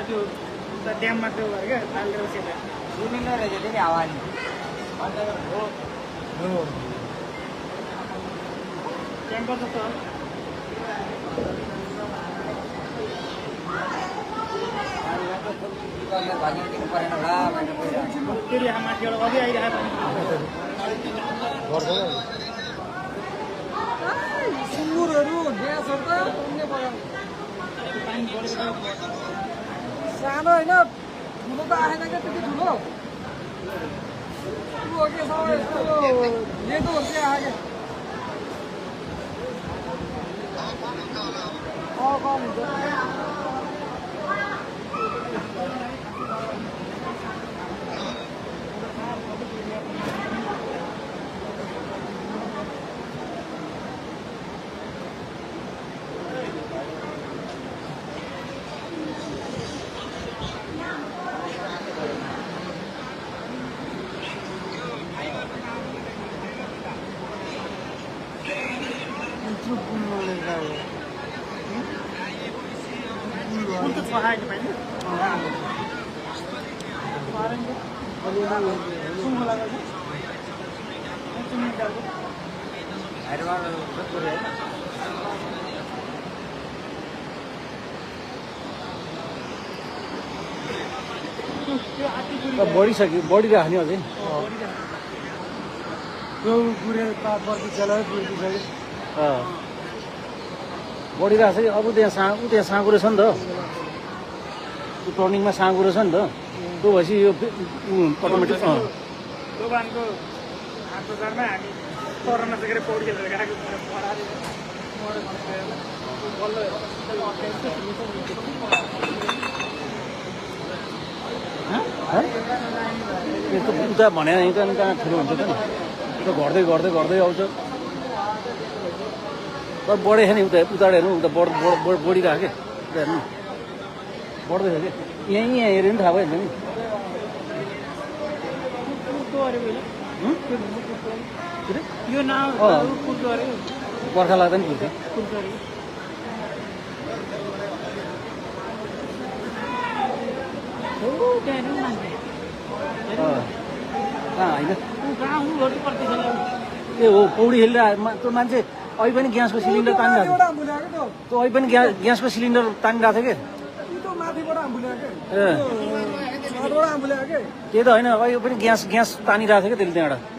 त्यो ड्याममा त्यो गरे क्या लालेर बसेर सुनिन रहेछ फेरि हावा नि ट्याङ्कर जस्तो हो भागिदिनु परेन होला भनेर गइरहेको फेरि यहाँ माथिबाट अझै आइरहेको सुँगुरहरू ग्यासहरू त पुग्ने पऱ्यो सानो होइन ठुलो त आएन क्या त्यति ठुलो ठुलो के छ यस्तो लेदोहरू चाहिँ आयो क्या कम हुन्छ कुन त छ आएको पाइन्छ सुँगुला गर्छ बढिसक्यो बढिरहेको नि अझै त्यो गुरे पर्ति चलायो पुर्किसक्यो बढिरहेको छ कि अब त्यहाँ साँगुरो छ नि त त्यो टर्निङमा साँगुरो छ नि त त्यो भएपछि यो अटोमेटिक दोकानको हाट बजारमा हामी तर नसकेर पौडी खेलेर गएको यस्तो उता भने कहाँ ठुलो हुन्छ त नि उता घट्दै घट्दै घट्दै आउँछ तर बढेछ नि उता हेर्नु उता बढिरहेको क्या उता हेर्नु बढ्दैछ क्या यहाँ हेऱ्यो नि थाहा भयो नि यो नाम कुर्दो अरे बर्खा लाग्दा नि पुग्थ्यो होइन ए हो पौडी खेलेर त्यो मान्छे अहिले पनि ग्यासको सिलिन्डर तानिरहेको त्यो अहिले पनि ग्यासको सिलिन्डर तानिरहेको थियो क्या ए त्यही त होइन अहिले पनि ग्यास तानिरहेको थियो क्या त्यसले त्यहाँबाट